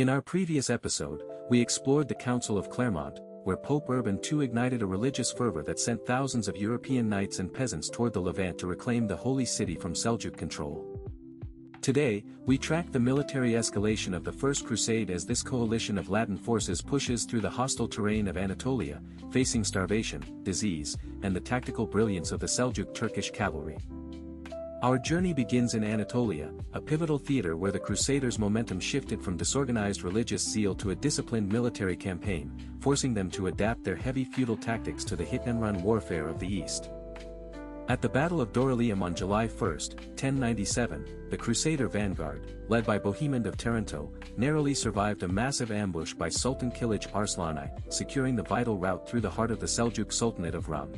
In our previous episode, we explored the Council of Clermont, where Pope Urban II ignited a religious fervor that sent thousands of European knights and peasants toward the Levant to reclaim the Holy City from Seljuk control. Today, we track the military escalation of the First Crusade as this coalition of Latin forces pushes through the hostile terrain of Anatolia, facing starvation, disease, and the tactical brilliance of the Seljuk Turkish cavalry. Our journey begins in Anatolia, a pivotal theater where the Crusaders' momentum shifted from disorganized religious zeal to a disciplined military campaign, forcing them to adapt their heavy feudal tactics to the hit-and-run warfare of the East. At the Battle of Dorylaeum on July 1, 1097, the Crusader vanguard, led by Bohemond of Taranto, narrowly survived a massive ambush by Sultan Kilij Arslani, securing the vital route through the heart of the Seljuk Sultanate of Rum.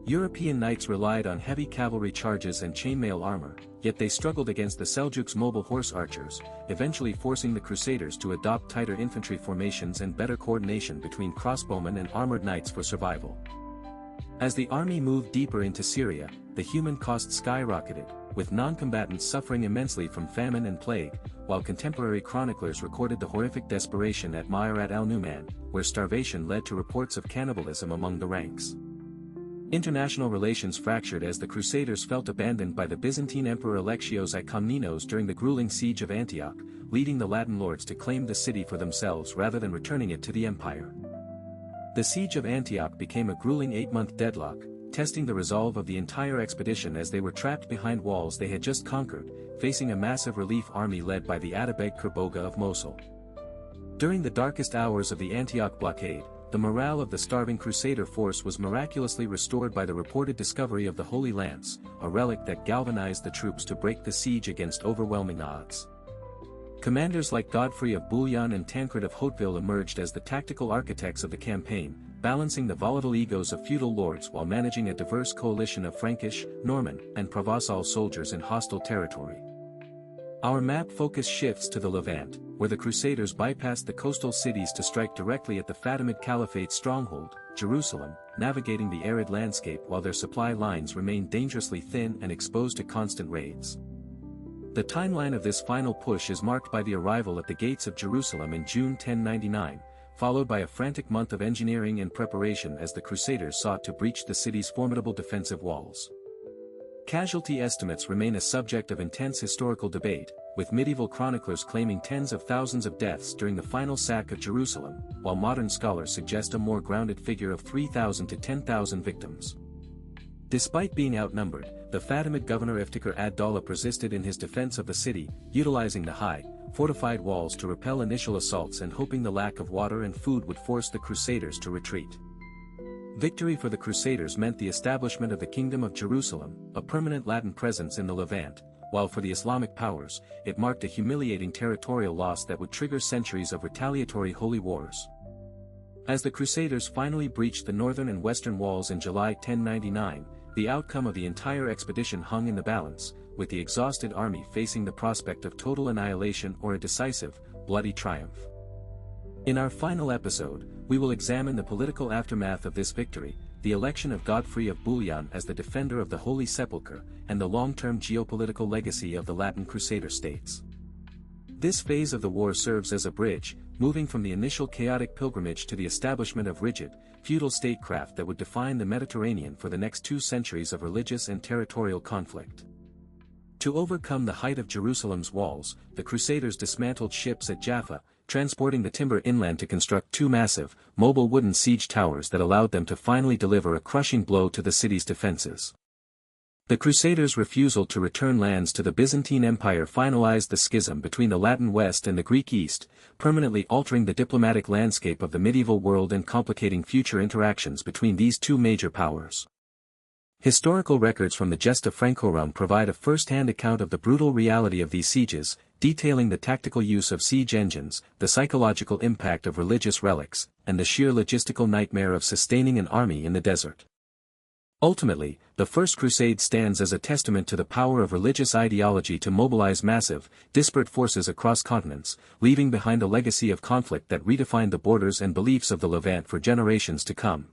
European knights relied on heavy cavalry charges and chainmail armor, yet they struggled against the Seljuks' mobile horse archers, eventually forcing the Crusaders to adopt tighter infantry formations and better coordination between crossbowmen and armored knights for survival. As the army moved deeper into Syria, the human cost skyrocketed, with non-combatants suffering immensely from famine and plague, while contemporary chroniclers recorded the horrific desperation at Ma'arat al-Numan, where starvation led to reports of cannibalism among the ranks. International relations fractured as the Crusaders felt abandoned by the Byzantine Emperor Alexios I Komnenos during the grueling Siege of Antioch, leading the Latin lords to claim the city for themselves rather than returning it to the empire. The Siege of Antioch became a grueling 8-month deadlock, testing the resolve of the entire expedition as they were trapped behind walls they had just conquered, facing a massive relief army led by the Atabeg Kerboga of Mosul. During the darkest hours of the Antioch blockade, the morale of the starving Crusader force was miraculously restored by the reported discovery of the Holy Lance, a relic that galvanized the troops to break the siege against overwhelming odds. Commanders like Godfrey of Bouillon and Tancred of Hauteville emerged as the tactical architects of the campaign, balancing the volatile egos of feudal lords while managing a diverse coalition of Frankish, Norman, and Provençal soldiers in hostile territory. Our map focus shifts to the Levant, where the Crusaders bypassed the coastal cities to strike directly at the Fatimid Caliphate's stronghold, Jerusalem, navigating the arid landscape while their supply lines remained dangerously thin and exposed to constant raids. The timeline of this final push is marked by the arrival at the gates of Jerusalem in June 1099, followed by a frantic month of engineering and preparation as the Crusaders sought to breach the city's formidable defensive walls. Casualty estimates remain a subject of intense historical debate, with medieval chroniclers claiming tens of thousands of deaths during the final sack of Jerusalem, while modern scholars suggest a more grounded figure of 3,000 to 10,000 victims. Despite being outnumbered, the Fatimid governor Iftikhar ad-Dawla persisted in his defense of the city, utilizing the high, fortified walls to repel initial assaults and hoping the lack of water and food would force the Crusaders to retreat. Victory for the Crusaders meant the establishment of the Kingdom of Jerusalem, a permanent Latin presence in the Levant, while for the Islamic powers, it marked a humiliating territorial loss that would trigger centuries of retaliatory holy wars. As the Crusaders finally breached the northern and western walls in July 1099, the outcome of the entire expedition hung in the balance, with the exhausted army facing the prospect of total annihilation or a decisive, bloody triumph. In our final episode, we will examine the political aftermath of this victory, the election of Godfrey of Bouillon as the defender of the Holy Sepulchre, and the long-term geopolitical legacy of the Latin Crusader states. This phase of the war serves as a bridge, moving from the initial chaotic pilgrimage to the establishment of rigid, feudal statecraft that would define the Mediterranean for the next 2 centuries of religious and territorial conflict. To overcome the height of Jerusalem's walls, the Crusaders dismantled ships at Jaffa, transporting the timber inland to construct 2 massive, mobile wooden siege towers that allowed them to finally deliver a crushing blow to the city's defenses. The Crusaders' refusal to return lands to the Byzantine Empire finalized the schism between the Latin West and the Greek East, permanently altering the diplomatic landscape of the medieval world and complicating future interactions between these 2 major powers. Historical records from the Gesta Francorum provide a first-hand account of the brutal reality of these sieges, detailing the tactical use of siege engines, the psychological impact of religious relics, and the sheer logistical nightmare of sustaining an army in the desert. Ultimately, the First Crusade stands as a testament to the power of religious ideology to mobilize massive, disparate forces across continents, leaving behind a legacy of conflict that redefined the borders and beliefs of the Levant for generations to come.